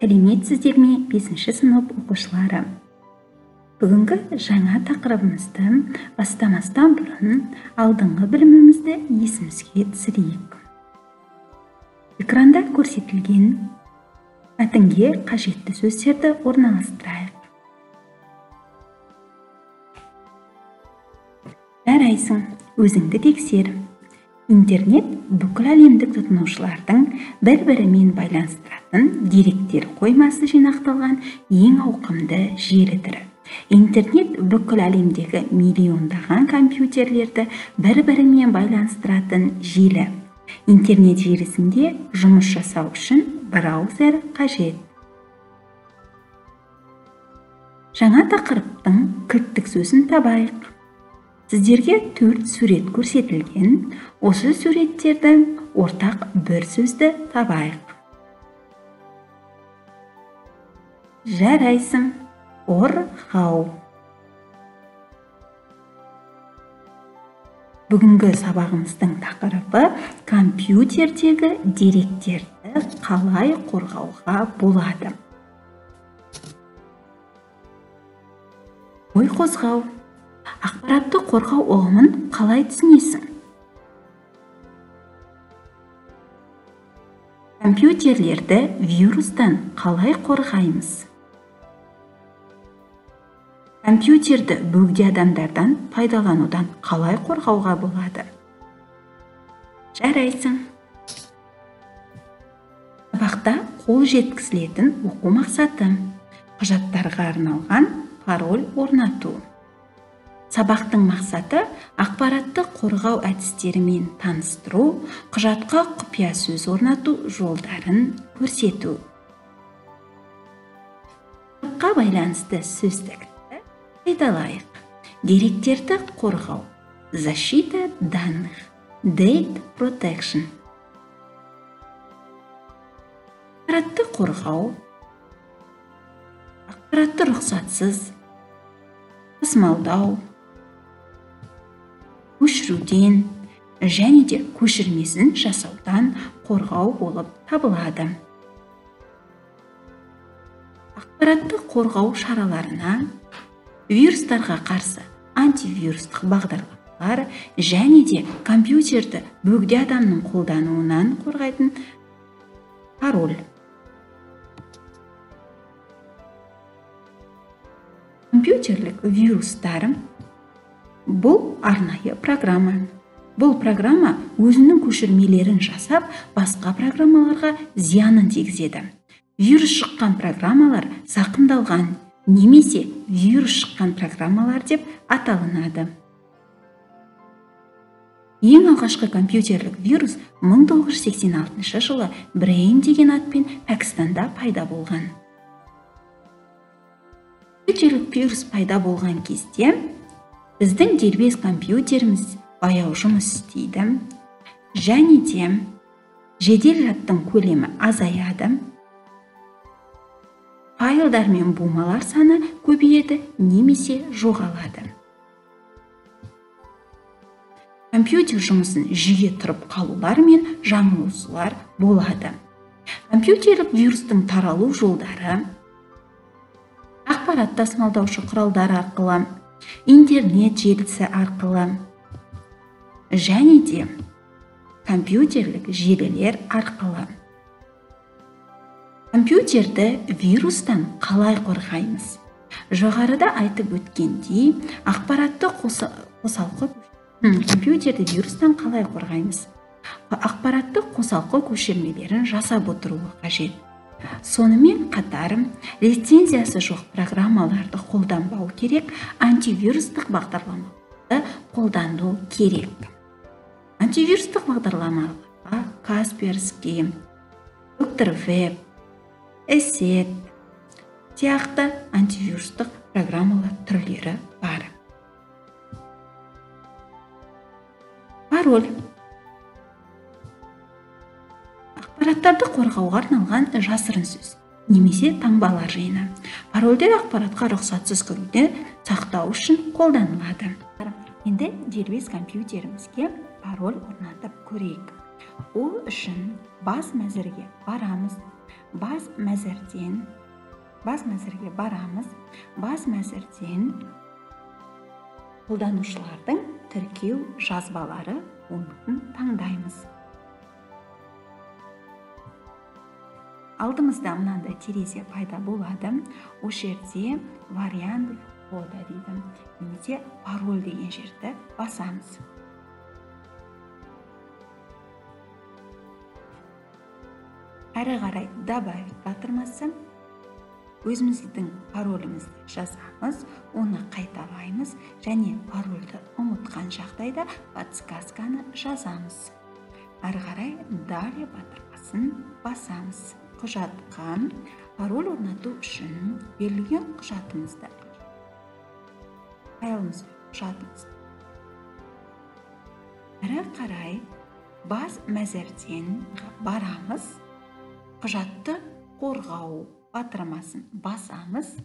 Сәлеметсіздер ме 5-ші сынып оқушылары? Бүгінгі жаңа тақырыбымызды бастамастан бұрын алдыңғы білімімізді есімізге түсірейік. Экранда көрсетілген мәтінге қажетті сөздерді орналастырайық. Жарайсың, өзіңді тексер. Интернет бүкіл әлемдік тұтынушылардың бір-бірімен байланыстыратын деректер қоймасы жинақталған ең ауқымды желі түрі. Интернет бүкіл әлемдегі миллиондаған компьютерлерді бір-бірімен байланыстыратын желі. Интернет желісінде жұмыс жасау үшін браузер қажет. Жаңа тақырыптың кілттік сөзін табайық. Сіздерге 4 сурет көрсетілген. Осы суреттерді ортақ бір сөзді табайық. Жарайсың, қорғау. Бүгінгі сабағымыздың тақырыбы компьютердегі деректерді қалай қорғауға болады. Ой қозғау. Ақпаратты қорғау ұғымын қалай түсінесің? Компьютерлерді вирустан қалай қорғаймыз? Компьютерді бөгде адамдардан пайдаланудан қалай қорғауға болады? Жарайсың. Сабақта қол жеткізілетін оқу мақсаты. Құжаттарға арналған пароль орнату. Сабақтың мақсаты ақпаратты қорғау әдістерімен таныстыру, құжатқа құпия сөз орнату жолдарын көрсету. Сабаққа байланысты сөздікті пайдалайық. Деректерді қорғау. Защита данных. Data protection. Ақпаратты қорғау. Ақпаратты рұқсатсыз тасымалдау, көшіруден және де көшірмесін жасаудан қорғау болып табылады. Ақпаратты қорғау шараларына вирустарға қарсы антивирустық бағдарламалар және де компьютерді бөгде адамның қолдануынан қорғайтын пароль. Компьютерлік вирустар бұл арнайы программа. Бұл программа өзінің көшірмелерін жасап, басқа программаларға зиянын тигізеді. Вирус шыққан программалар зақымдалған немесе вирус шыққан программалар деп аталынады. Ең алғашқы компьютерлік вирус 1986 жылы Brain деген атпен Пәкістанда пайда болған. Компьютерлік вирус пайда болған кезде біздің дербес компьютеріміз баяу жұмыс істейді және де жедел жадтың көлемі азаяды. Файлдар мен бумалар саны көбейеді немесе жоғалады. Компьютер жұмысын жиі тұрып қалулар мен жаңылысулар болады. Компьютерлік вирустың таралу жолдары ақпарат тасымалдаушы құралдар арқылы, интернет желісі арқылы және де компьютерлік желілер арқылы. Компьютерді вирустан қалай қорғаймыз? Жоғарыда айтып өткендей, ақпаратты қосалқы компьютерді вирустан қалай қорғаймыз? Ақпаратты қосалқы көшірмелерін жасап отыруы қажет. Сонымен қатар, лицензиясы жоқ программаларды қолданбау керек, антивирустық бағдарламаларды қолдану керек. Антивирустық бағдарламаларға Kaspersky, Dr. Web, ESET сияқты антивирустық программалар түрлері бар. Пароль. Ақпараттарды қорғауға арналған жасырын сөз немесе таңбалар жиыны. Парольдер ақпаратқа рұқсатсыз кіруді сақтау үшін қолданылады. Енді дербес компьютерімізге пароль орнатып көрейік. Ол үшін бас мәзірге барамыз. Баз мәзірге барамыз. Баз мәзірден қолданушылардың тіркеу жазбалары пунктін таңдаймыз. Алдымызда мынандай терезе пайда болады. Осы жерде вариант кода дейді. Немесе пароль деген жерді басамыз. Әрі қарай добавить батырмасы. Өзіміздің паролімізді жазамыз, оны қайталаймыз және парольді ұмытқан жағдайда подсказканы жазамыз. Әрі қарай далее батырмасын басамыз. Құжатқа пароль орнату үшін берілген құжатымызды әрі қарай баз мәзірден барамыз. Құжатты қорғау батырмасын басамыз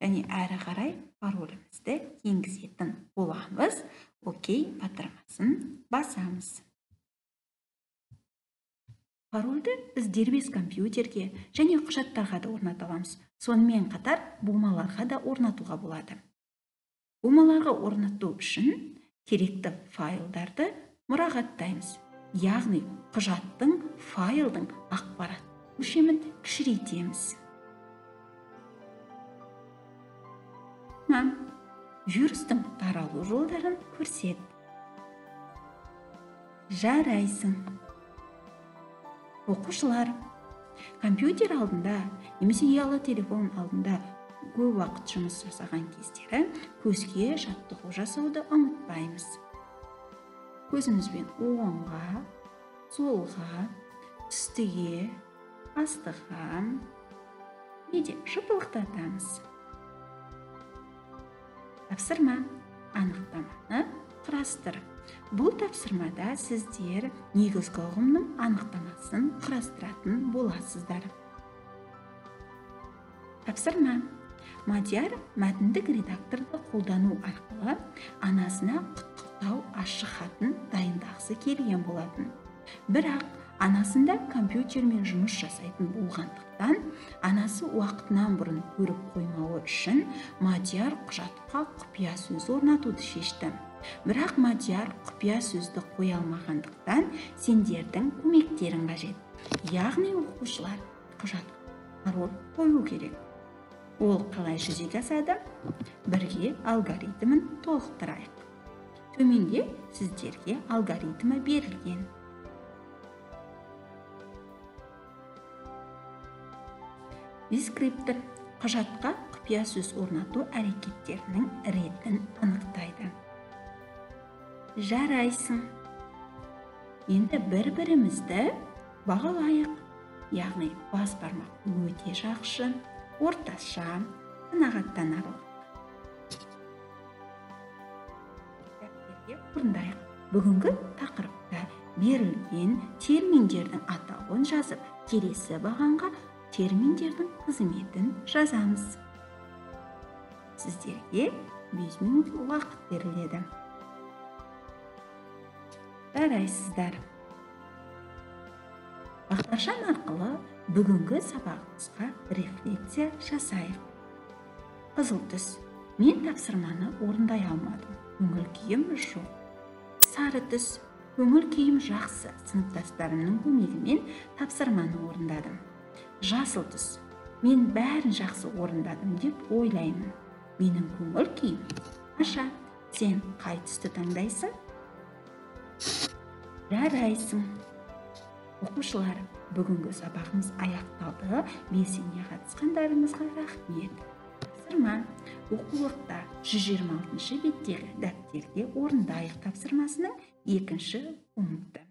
және әрі қарай паролімізді енгізетін боламыз. Окей батырмасын басамыз. Парольді біз дербес компьютерге және құжаттарға да орната аламыз. Сонымен қатар бумаларға да орнатуға болады. Бумаларға орнату үшін керекті файлдарды мұрағаттаймыз. Яғни құжаттың файлдың ақпарат өлшемін кішірейтеміз. Вирустың таралу жолдарын көрсет. Жарайсың. Оқушылар компьютер алдында немесе ұялы телефон алдында көп уақыт жұмыс жасаған кездері көзге жаттығу жасауды ұмытпаймыз. Көзімізбен оңға, солға, үстіге, астыға неде жыпылықтатамыз. Тапсырма анықтаманы құрастыр. Бұл тапсырмада сіздер негізгі ұғымның анықтамасын құрастыратын боласыздар. Тапсырма. Мадияр мәтіндік редакторды қолдану арқылы анасына құттықтау ашық хатын дайындағысы келген болатын. Бірақ анасында компьютермен жұмыс жасайтын болғандықтан, анасы уақытынан бұрын көріп қоймауы үшін Мадияр құжатқа құпия сөз орнатуды шешті. Бірақ Мадияр құпия сөзді қоя алмағандықтан, сендердің көмектерің қажет. Яғни оқушылар құжатқа пароль қою керек. Ол қалай жүзеге асады? Бірге алгоритмін толықтырайық. Төменде сіздерге алгоритмі берілген. Дескриптор құжатқа құпия сөз орнату әрекеттерінің ретін анықтайды. Жарайсың. Енді бір-бірімізді бағалайық. Яғни бас бармақ өте жақсы, орташа, қанағаттанарлық. Орындайық. Бүгінгі тақырыпта берілген терминдердің атауын жазып, келесі бағанға терминдердің қызметін жазамыз. Сіздерге 5 минут уақыт беріледі. Жарайсыздар. Бағдаршам арқылы бүгінгі сабағымызға рефлексия жасайық. Қызыл түс. Мен тапсырманы орындай алмадым. Көңіл күйім жоқ. Сары түс. Көңіл күйім жақсы. Сыныптастарымның көмегімен тапсырманы орындадым. Жасыл түс. Мен бәрін жақсы орындадым деп ойлаймын. Менің көңіл күйім наша. Сен қай түсті таңдайсың? Жарайсың. Оқушылар, бүгінгі сабағымыз аяқталды. Белсене қатысқандарыңызға рахмет. Тапсырма. Оқулықта 126 беттегі дәптерге орындайық тапсырмасының 2-ші пункті.